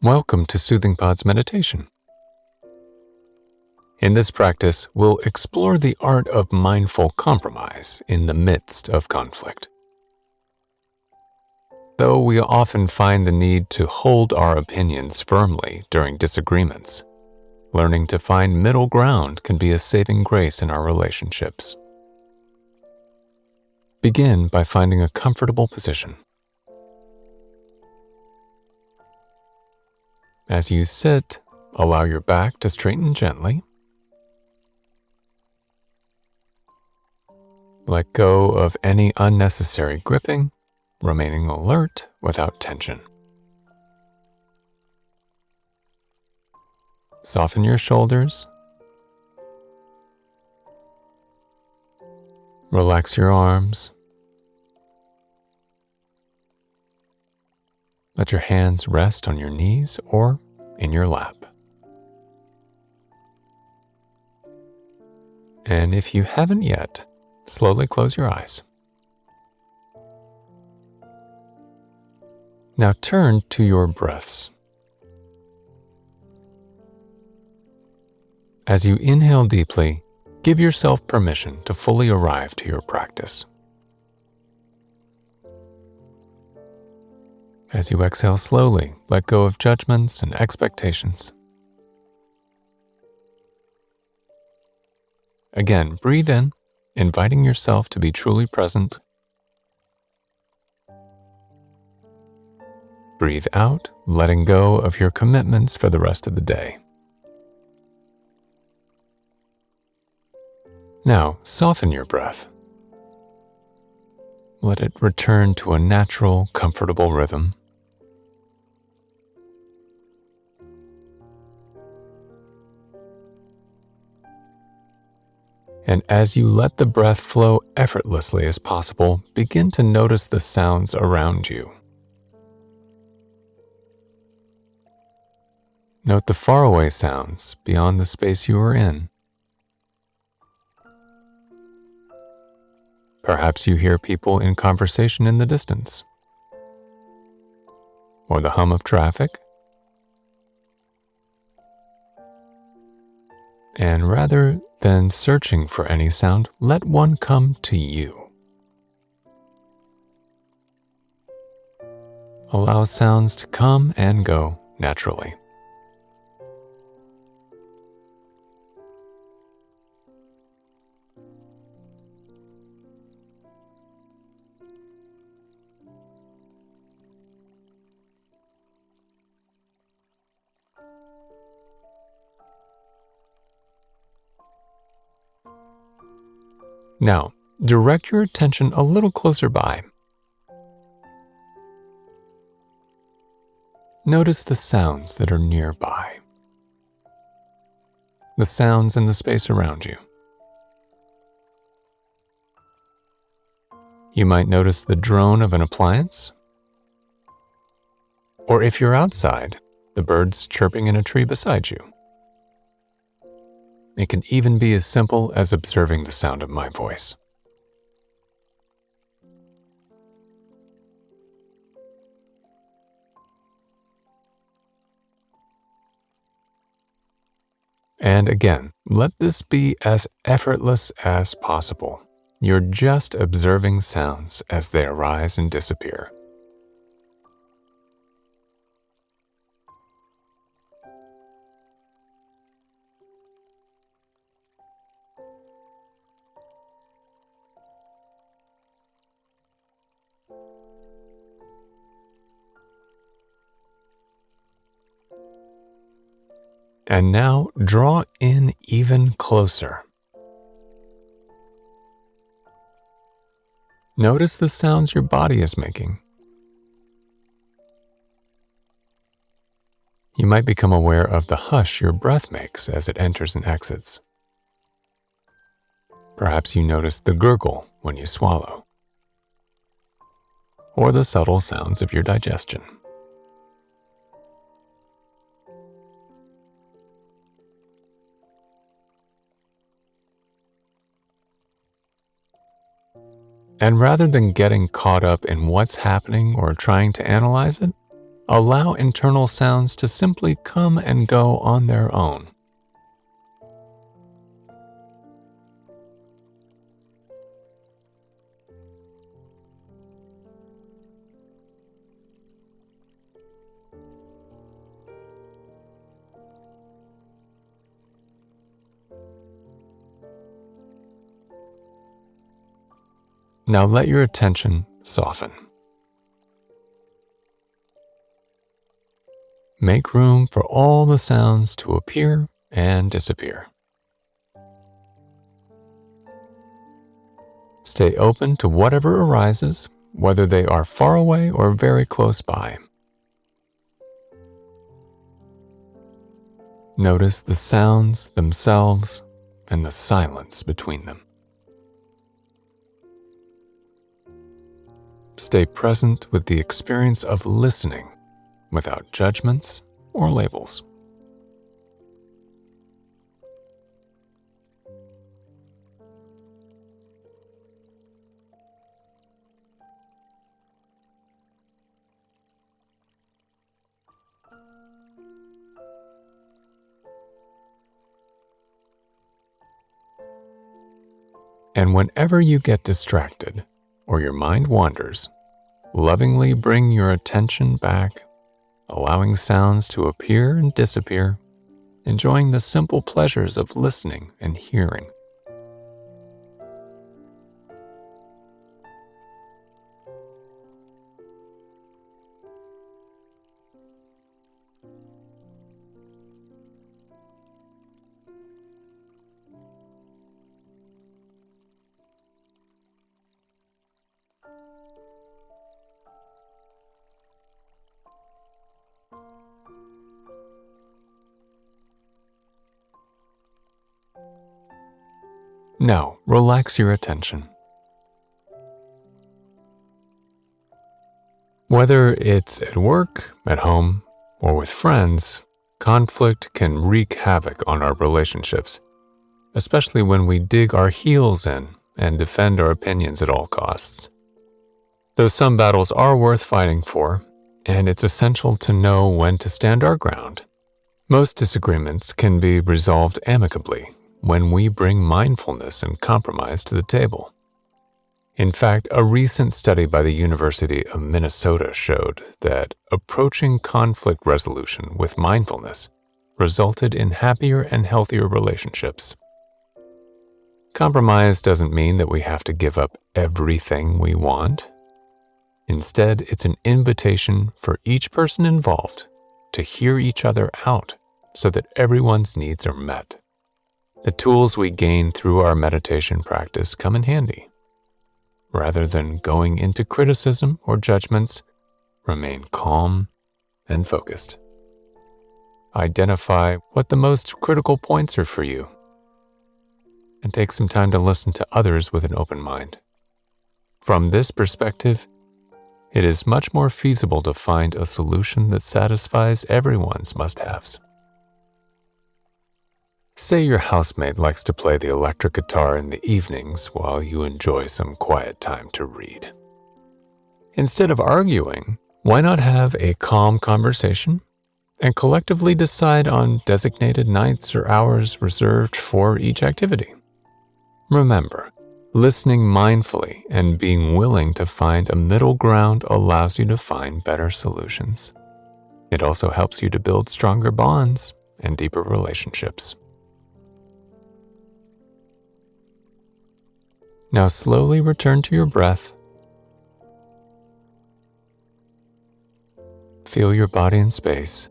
Welcome to Soothing Pod's meditation. In this practice, we'll explore the art of mindful compromise in the midst of conflict. Though we often find the need to hold our opinions firmly during disagreements, learning to find middle ground can be a saving grace in our relationships. Begin by finding a comfortable position. As you sit, allow your back to straighten gently. Let go of any unnecessary gripping, remaining alert without tension. Soften your shoulders. Relax your arms. Let your hands rest on your knees or in your lap. And if you haven't yet, slowly close your eyes. Now turn to your breaths. As you inhale deeply, give yourself permission to fully arrive to your practice. As you exhale slowly, let go of judgments and expectations. Again, breathe in, inviting yourself to be truly present. Breathe out, letting go of your commitments for the rest of the day. Now, soften your breath. Let it return to a natural, comfortable rhythm. And as you let the breath flow effortlessly as possible, begin to notice the sounds around you. Note the faraway sounds beyond the space you are in. Perhaps you hear people in conversation in the distance, or the hum of traffic. And rather than searching for any sound, let one come to you. Allow sounds to come and go naturally. Now, direct your attention a little closer by. Notice the sounds that are nearby, the sounds in the space around you. You might notice the drone of an appliance, or if you're outside, the birds chirping in a tree beside you. It can even be as simple as observing the sound of my voice. And again, let this be as effortless as possible. You're just observing sounds as they arise and disappear. And now draw in even closer. Notice the sounds your body is making. You might become aware of the hush your breath makes as it enters and exits. Perhaps you notice the gurgle when you swallow, or the subtle sounds of your digestion. And rather than getting caught up in what's happening or trying to analyze it, Allow internal sounds to simply come and go on their own. Now let your attention soften. Make room for all the sounds to appear and disappear. Stay open to whatever arises, whether they are far away or very close by. Notice the sounds themselves and the silence between them. Stay present with the experience of listening without judgments or labels. And whenever you get distracted or your mind wanders, lovingly bring your attention back, allowing sounds to appear and disappear, enjoying the simple pleasures of listening and hearing. Now, relax your attention. Whether it's at work, at home, or with friends, conflict can wreak havoc on our relationships, especially when we dig our heels in and defend our opinions at all costs. Though some battles are worth fighting for, and it's essential to know when to stand our ground, most disagreements can be resolved amicably when we bring mindfulness and compromise to the table. In fact, a recent study by the University of Minnesota showed that approaching conflict resolution with mindfulness resulted in happier and healthier relationships. Compromise doesn't mean that we have to give up everything we want. Instead, it's an invitation for each person involved to hear each other out so that everyone's needs are met. The tools we gain through our meditation practice come in handy. Rather than going into criticism or judgments, remain calm and focused. Identify what the most critical points are for you, and take some time to listen to others with an open mind. From this perspective, it is much more feasible to find a solution that satisfies everyone's must-haves. Say your housemate likes to play the electric guitar in the evenings while you enjoy some quiet time to read. Instead of arguing, why not have a calm conversation and collectively decide on designated nights or hours reserved for each activity? Remember, listening mindfully and being willing to find a middle ground allows you to find better solutions. It also helps you to build stronger bonds and deeper relationships. Now slowly return to your breath. Feel your body in space.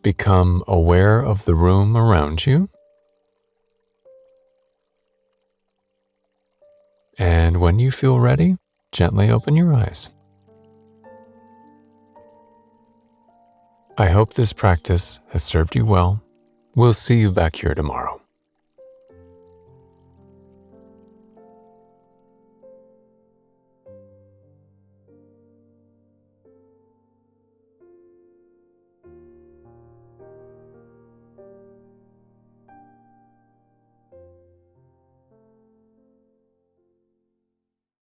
Become aware of the room around you. And when you feel ready, gently open your eyes. I hope this practice has served you well. We'll see you back here tomorrow.